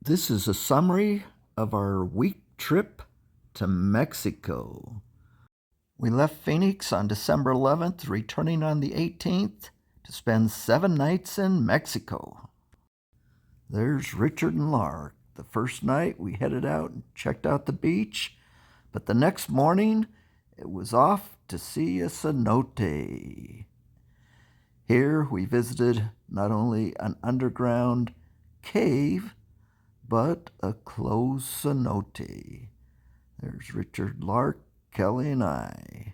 This is a summary of our week trip to Mexico. We left Phoenix on December 11th, returning on the 18th to spend 7 nights in Mexico. There's Richard and Lark. The first night we headed out and checked out the beach, but the next morning it was off to see a cenote. Here we visited not only an underground cave, but a closed cenote. There's Richard, Lark, Kelly, and I.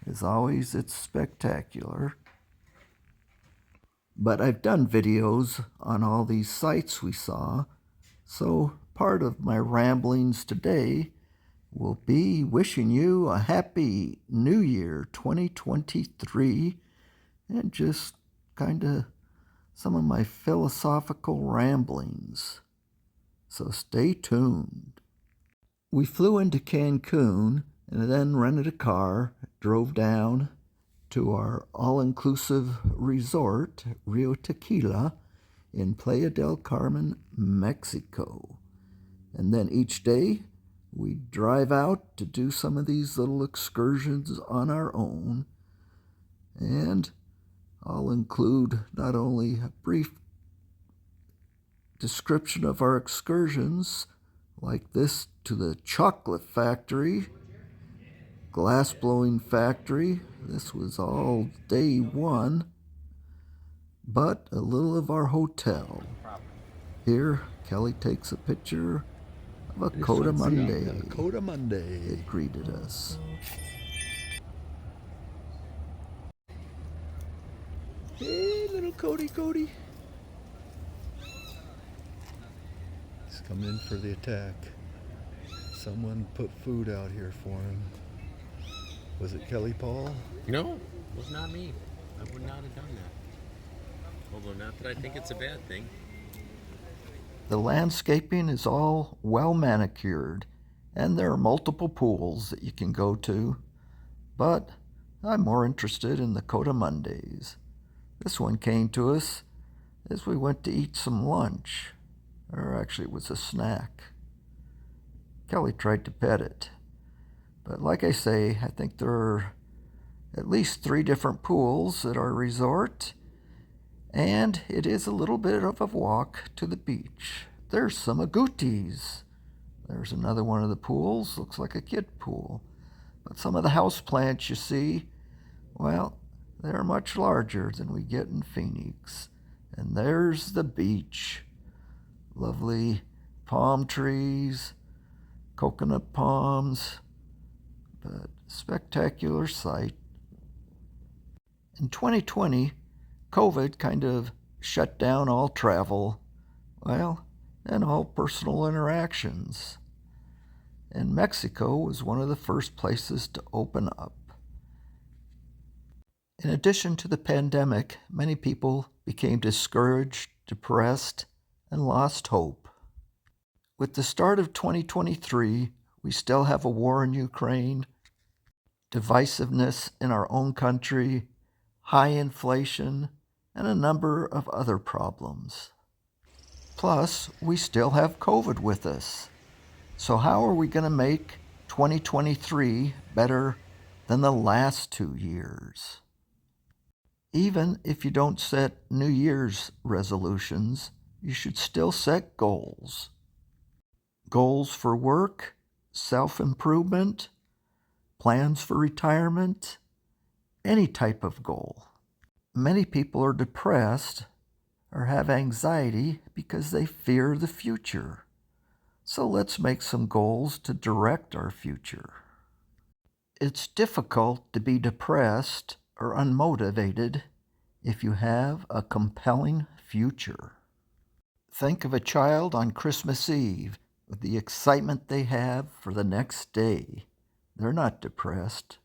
As always, it's spectacular. But I've done videos on all these sites we saw, so part of my ramblings today will be wishing you a happy New Year 2023 and just kind of some of my philosophical ramblings. So stay tuned. We flew into Cancun and then rented a car, drove down to our all-inclusive resort, Rio Tequila, in Playa del Carmen, Mexico. And then each day we drive out to do some of these little excursions on our own. And I'll include not only a brief description of our excursions, like this to the chocolate factory, glass blowing factory. This was all day one, but a little of our hotel. Here, Kelly takes a picture of a Coda Monday. Coda Monday. It greeted us. Hey, little Cody. He's coming in for the attack. Someone put food out here for him. Was it Kelly Paul? No, it was not me. I would not have done that. Although not that I think it's a bad thing. The landscaping is all well manicured, and there are multiple pools that you can go to, but I'm more interested in the Coda Mondays. This one came to us as we went to eat some lunch, or actually it was a snack. Kelly tried to pet it, but like I say, I think there are at least 3 different pools at our resort, and it is a little bit of a walk to the beach. There's some agoutis. There's another one of the pools, looks like a kid pool. But some of the house plants you see, well, they're much larger than we get in Phoenix. And there's the beach. Lovely palm trees, coconut palms, but spectacular sight. In 2020, COVID kind of shut down all travel, well, and all personal interactions. And Mexico was one of the first places to open up. In addition to the pandemic, many people became discouraged, depressed, and lost hope. With the start of 2023, we still have a war in Ukraine, divisiveness in our own country, high inflation, and a number of other problems. Plus, we still have COVID with us. So how are we going to make 2023 better than the last 2 years? Even if you don't set New Year's resolutions, you should still set goals. Goals for work, self-improvement, plans for retirement, any type of goal. Many people are depressed or have anxiety because they fear the future. So let's make some goals to direct our future. It's difficult to be depressed or unmotivated if you have a compelling future. Think of a child on Christmas Eve with the excitement they have for the next day. They're not depressed.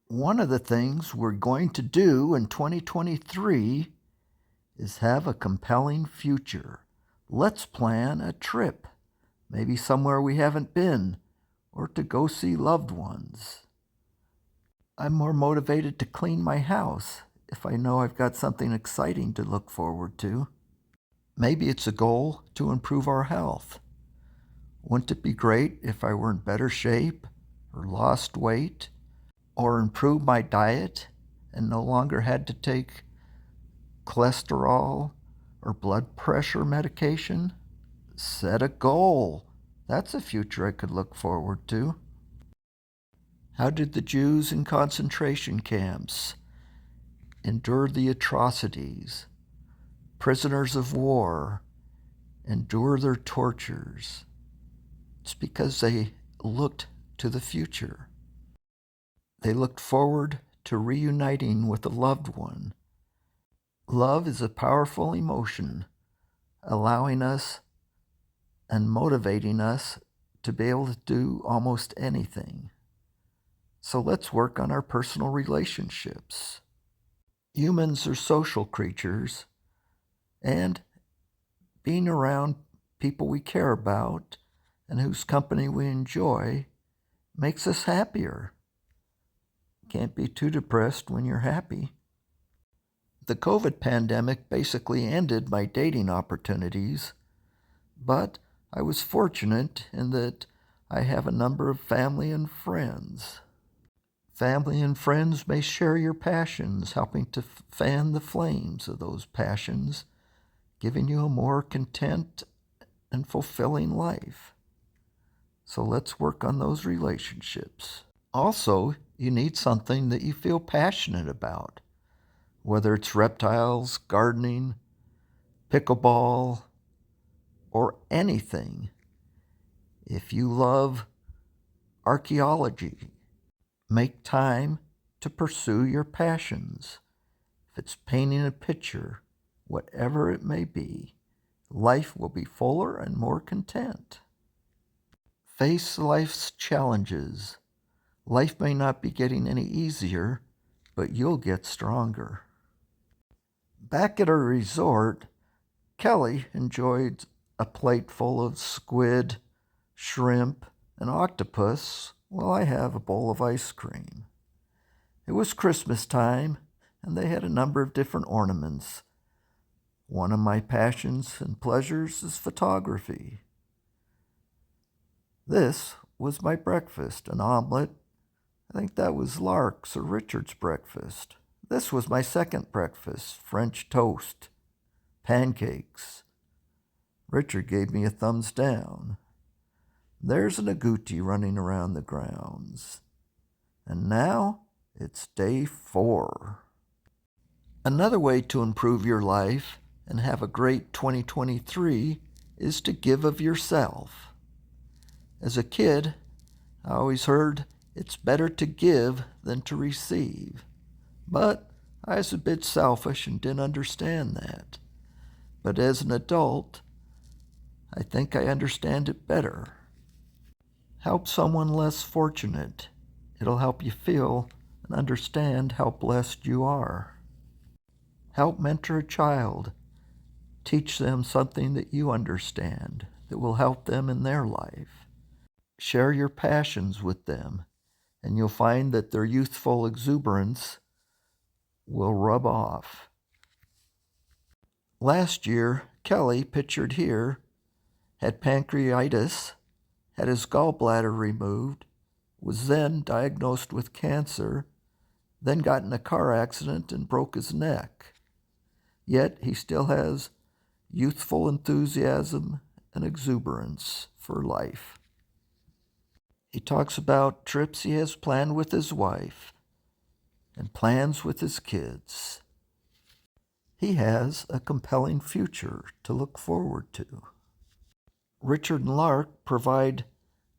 One of the things we're going to do in 2023 is have a compelling future. Let's plan a trip, maybe somewhere we haven't been, or to go see loved ones. I'm more motivated to clean my house if I know I've got something exciting to look forward to. Maybe it's a goal to improve our health. Wouldn't it be great if I were in better shape or lost weight or improved my diet and no longer had to take cholesterol or blood pressure medication? Set a goal. That's a future I could look forward to. How did the Jews in concentration camps endure the atrocities? Prisoners of war endure their tortures. It's because they looked to the future. They looked forward to reuniting with a loved one. Love is a powerful emotion, allowing us and motivating us to be able to do almost anything. So let's work on our personal relationships. Humans are social creatures, and being around people we care about and whose company we enjoy makes us happier. Can't be too depressed when you're happy. The COVID pandemic basically ended my dating opportunities, but I was fortunate in that I have a number of family and friends. Family and friends may share your passions, helping to fan the flames of those passions, giving you a more content and fulfilling life. So let's work on those relationships. Also, you need something that you feel passionate about, whether it's reptiles, gardening, pickleball, or anything. If you love archaeology, make time to pursue your passions. If it's painting a picture, whatever it may be, life will be fuller and more content. Face life's challenges. Life may not be getting any easier, but you'll get stronger. Back at our resort, Kelly enjoyed a plate full of squid, shrimp, and octopus while I have a bowl of ice cream. It was Christmas time, and they had a number of different ornaments. One of my passions and pleasures is photography. This was my breakfast, an omelet. I think that was Lark's or Richard's breakfast. This was my second breakfast, French toast, pancakes. Richard gave me a thumbs down. There's an agouti running around the grounds. And now it's day 4. Another way to improve your life and have a great 2023 is to give of yourself. As a kid, I always heard it's better to give than to receive. But I was a bit selfish and didn't understand that. But as an adult, I think I understand it better. Help someone less fortunate. It'll help you feel and understand how blessed you are. Help mentor a child. Teach them something that you understand that will help them in their life. Share your passions with them, and you'll find that their youthful exuberance will rub off. Last year, Kelly, pictured here, had pancreatitis, had his gallbladder removed, was then diagnosed with cancer, then got in a car accident and broke his neck. Yet he still has youthful enthusiasm and exuberance for life. He talks about trips he has planned with his wife and plans with his kids. He has a compelling future to look forward to. Richard and Lark provide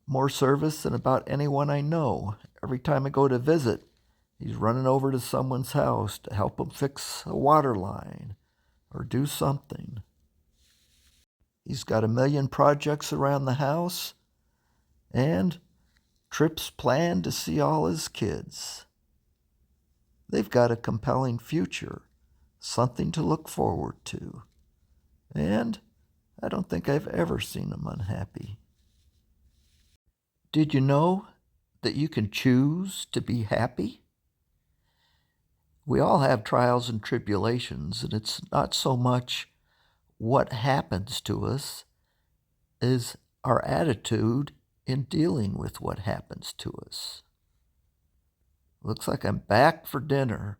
more service than about anyone I know. Every time I go to visit, he's running over to someone's house to help them fix a water line or do something. He's got 1,000,000 projects around the house and trips planned to see all his kids. They've got a compelling future, something to look forward to. And I don't think I've ever seen them unhappy. Did you know that you can choose to be happy? We all have trials and tribulations, and it's not so much what happens to us is our attitude in dealing with what happens to us. Looks like I'm back for dinner.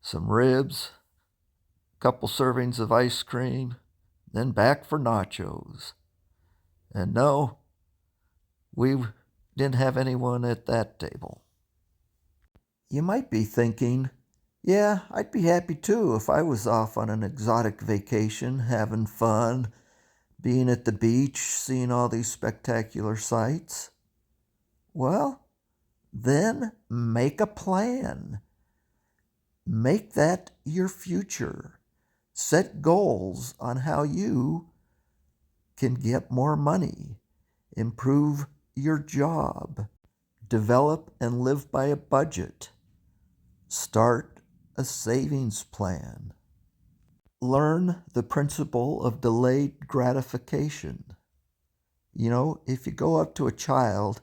Some ribs, a couple servings of ice cream, then back for nachos. And no, we didn't have anyone at that table. You might be thinking, yeah, I'd be happy too if I was off on an exotic vacation, having fun, being at the beach, seeing all these spectacular sights. Well, then make a plan. Make that your future. Set goals on how you can get more money, improve your job, develop and live by a budget, start a savings plan. Learn the principle of delayed gratification. You know, if you go up to a child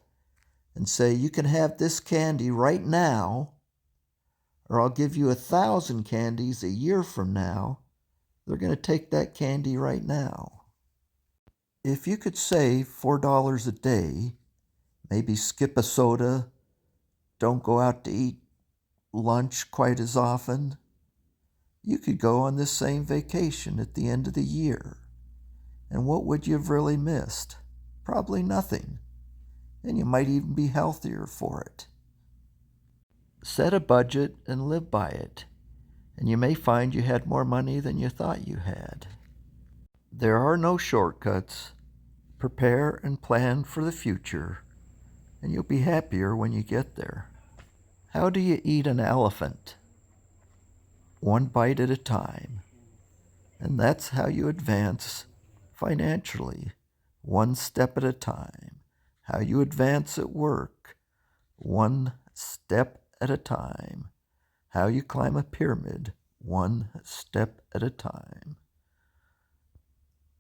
and say, you can have this candy right now, or I'll give you 1,000 candies a year from now, they're going to take that candy right now. If you could save $4 a day, maybe skip a soda, don't go out to eat lunch quite as often, you could go on this same vacation at the end of the year. And what would you have really missed? Probably nothing. And you might even be healthier for it. Set a budget and live by it, and you may find you had more money than you thought you had. There are no shortcuts. Prepare and plan for the future, and you'll be happier when you get there. How do you eat an elephant? One bite at a time. And that's how you advance financially, one step at a time. How you advance at work, one step at a time. How you climb a pyramid, one step at a time.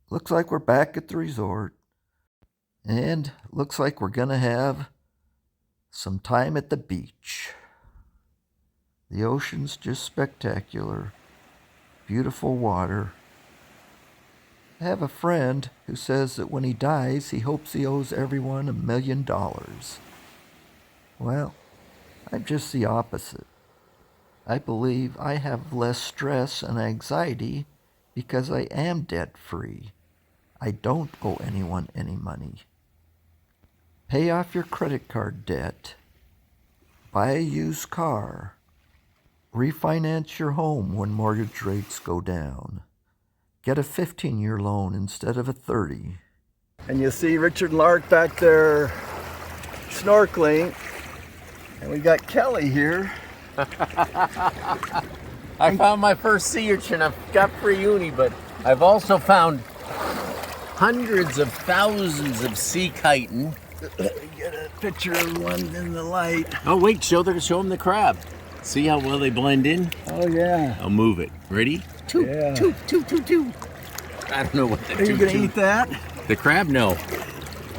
Looks like we're back at the resort. And looks like we're gonna have some time at the beach. The ocean's just spectacular. Beautiful water. I have a friend who says that when he dies, he hopes he owes everyone $1 million. Well, I'm just the opposite. I believe I have less stress and anxiety because I am debt-free. I don't owe anyone any money. Pay off your credit card debt. Buy a used car. Refinance your home when mortgage rates go down. Get a 15-year loan instead of a 30. And you see Richard and Lark back there snorkeling. And we got Kelly here. I found my first sea urchin. I've got for uni, but I've also found hundreds of thousands of sea chitin. Let me get a picture of one in the light. Oh wait, show them the crab. See how well they blend in? Oh yeah. I'll move it. Ready? Toot, Yeah. toot, toot, toot, toot. I don't know what the Are you gonna eat that? The crab? No.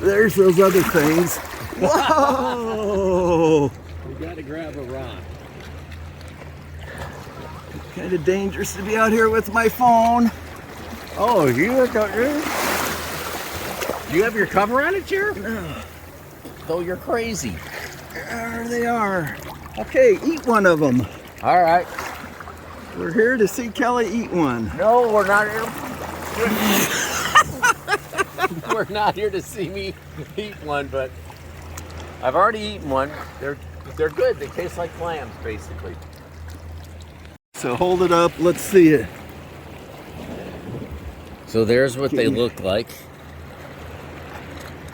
There's those other things. Whoa! We gotta grab a rod. Kind of dangerous to be out here with my phone. Oh, you have your cover on it, Jer? No. Though you're crazy. There they are. Okay, eat one of them. All right. We're here to see Kelly eat one. No, we're not here. We're not here to see me eat one, but I've already eaten one. They're good. They taste like clams, basically. So hold it up. Let's see it. So there's what they look like.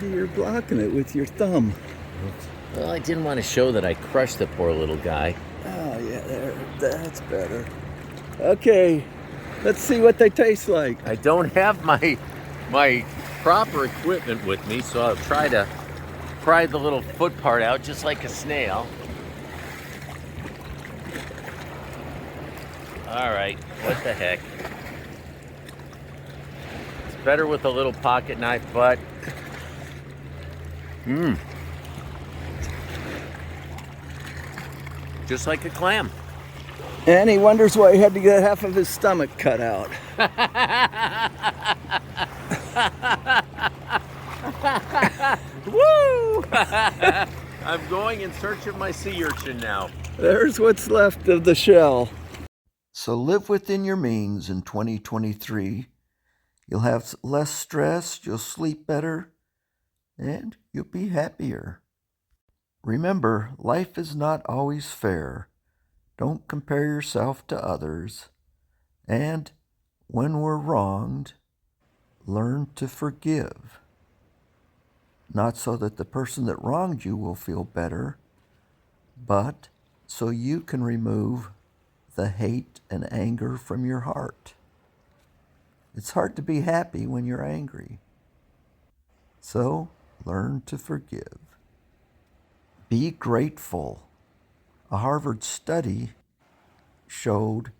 You're blocking it with your thumb. Well, I didn't want to show that I crushed the poor little guy. Oh yeah, there. That's better. Okay, let's see what they taste like. I don't have my proper equipment with me, so I'll try to pry the little foot part out just like a snail. All right, what the heck. It's better with a little pocket knife, but just like a clam. And he wonders why he had to get half of his stomach cut out. Woo! I'm going in search of my sea urchin now. There's what's left of the shell. So live within your means in 2023. You'll have less stress, you'll sleep better, and you'll be happier. Remember, life is not always fair. Don't compare yourself to others. And when we're wronged, learn to forgive. Not so that the person that wronged you will feel better, but so you can remove the hate and anger from your heart. It's hard to be happy when you're angry. So learn to forgive. Be grateful. A Harvard study showed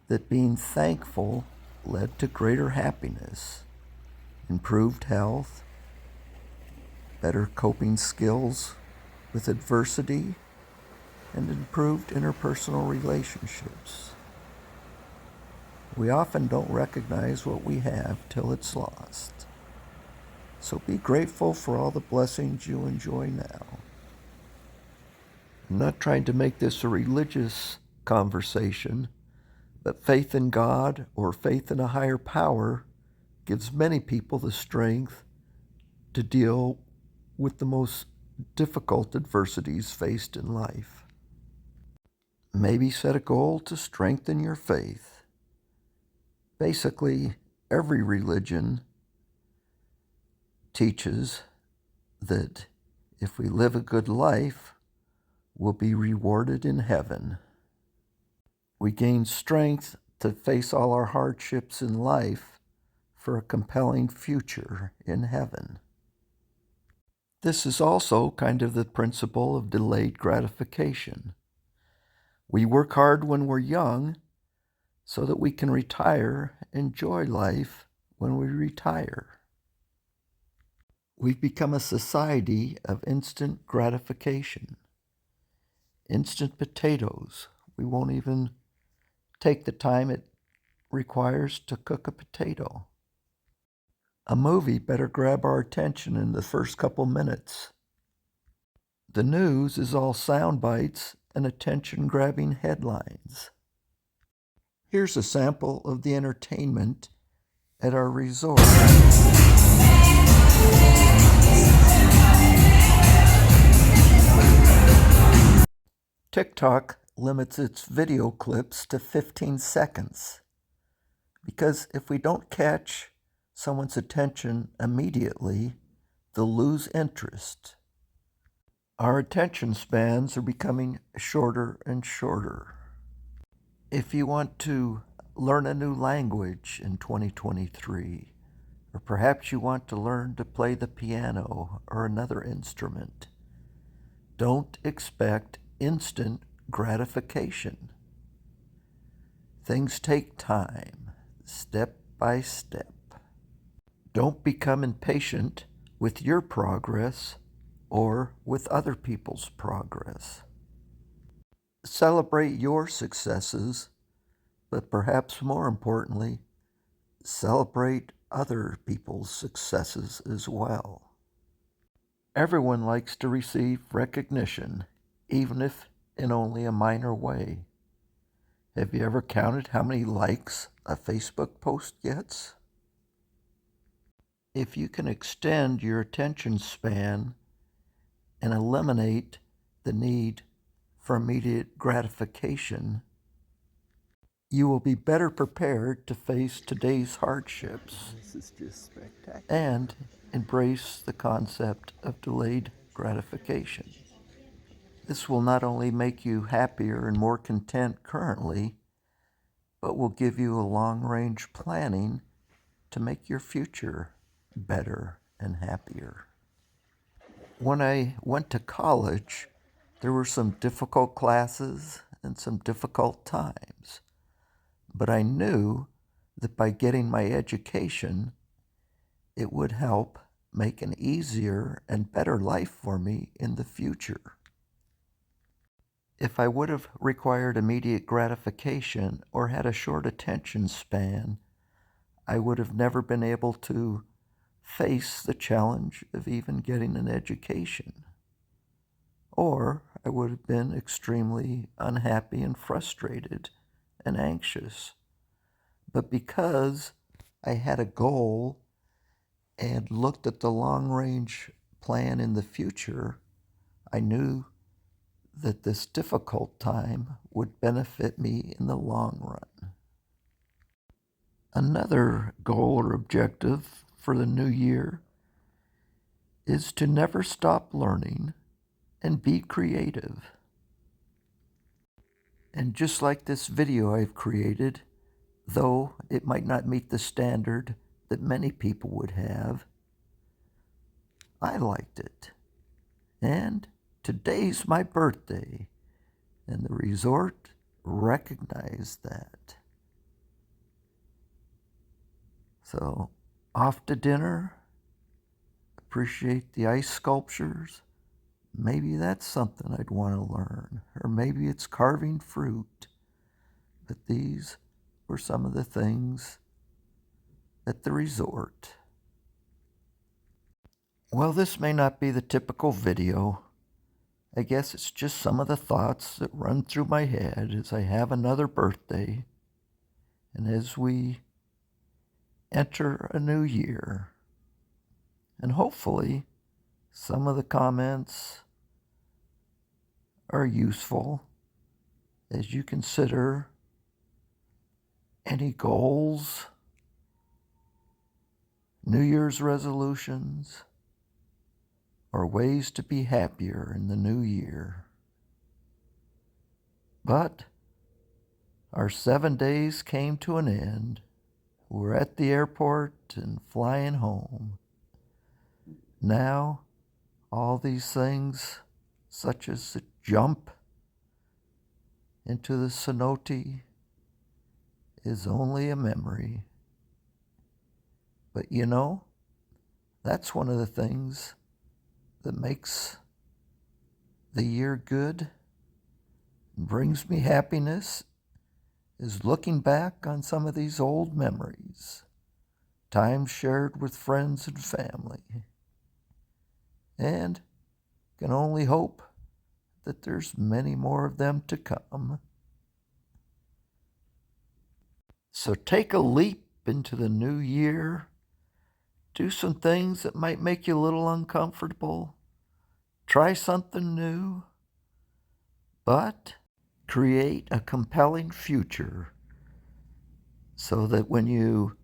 that being thankful led to greater happiness, improved health, better coping skills with adversity, and improved interpersonal relationships. We often don't recognize what we have till it's lost. So be grateful for all the blessings you enjoy now. I'm not trying to make this a religious conversation, but faith in God or faith in a higher power gives many people the strength to deal with the most difficult adversities faced in life. Maybe set a goal to strengthen your faith. Basically, every religion teaches that if we live a good life, we'll be rewarded in heaven. We gain strength to face all our hardships in life for a compelling future in heaven. This is also kind of the principle of delayed gratification. We work hard when we're young so that we can retire, enjoy life when we retire. We've become a society of instant gratification. Instant potatoes. We won't even take the time it requires to cook a potato. A movie better grab our attention in the first couple minutes. The news is all sound bites and attention-grabbing headlines. Here's a sample of the entertainment at our resort. TikTok limits its video clips to 15 seconds because if we don't catch someone's attention immediately, they'll lose interest. Our attention spans are becoming shorter and shorter. If you want to learn a new language in 2023, or perhaps you want to learn to play the piano or another instrument, don't expect instant gratification. Things take time, step by step. Don't become impatient with your progress or with other people's progress. Celebrate your successes, but perhaps more importantly, celebrate other people's successes as well. Everyone likes to receive recognition, even if in only a minor way. Have you ever counted how many likes a Facebook post gets? If you can extend your attention span and eliminate the need for immediate gratification, you will be better prepared to face today's hardships. This is just spectacular. And embrace the concept of delayed gratification. This will not only make you happier and more content currently, but will give you a long-range planning to make your future better and happier. When I went to college, there were some difficult classes and some difficult times, but I knew that by getting my education, it would help make an easier and better life for me in the future. If I would have required immediate gratification or had a short attention span, I would have never been able to face the challenge of even getting an education. Or I would have been extremely unhappy and frustrated and anxious. But because I had a goal and looked at the long-range plan in the future, I knew that this difficult time would benefit me in the long run. Another goal or objective for the new year is to never stop learning and be creative. And just like this video I've created, though it might not meet the standard that many people would have, I liked it. And today's my birthday, and the resort recognized that. So, off to dinner, appreciate the ice sculptures. Maybe that's something I'd want to learn, or maybe it's carving fruit. But these were some of the things at the resort. Well, this may not be the typical video. I guess it's just some of the thoughts that run through my head as I have another birthday and as we enter a new year. And hopefully some of the comments are useful as you consider any goals, New Year's resolutions, or ways to be happier in the new year. But our 7 days came to an end. We're at the airport and flying home. Now, all these things, such as the jump into the cenote, is only a memory. But you know, that's one of the things that makes the year good and brings me happiness, is looking back on some of these old memories, times shared with friends and family, and can only hope that there's many more of them to come. So take a leap into the new year. Do some things that might make you a little uncomfortable. Try something new. But create a compelling future so that when you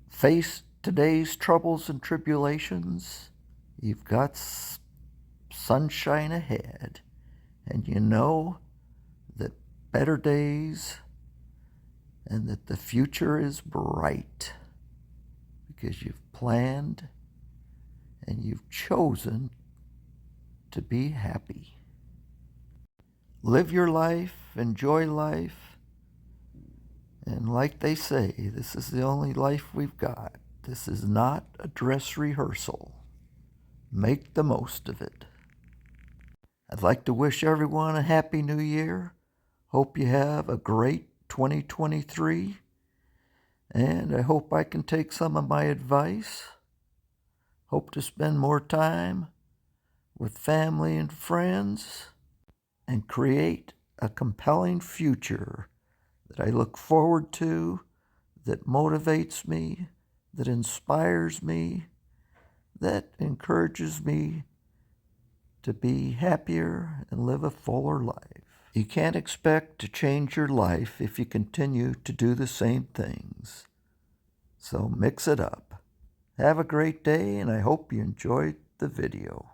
face today's troubles and tribulations, you've got sunshine ahead, and you know that better days and that the future is bright because you've planned and you've chosen to be happy. Live your life, enjoy life, and like they say, this is the only life we've got. This is not a dress rehearsal. Make the most of it. I'd like to wish everyone a happy new year. Hope you have a great 2023, and I hope I can take some of my advice. Hope to spend more time with family and friends and create a compelling future that I look forward to, that motivates me, that inspires me, that encourages me to be happier and live a fuller life. You can't expect to change your life if you continue to do the same things. So mix it up. Have a great day, and I hope you enjoyed the video.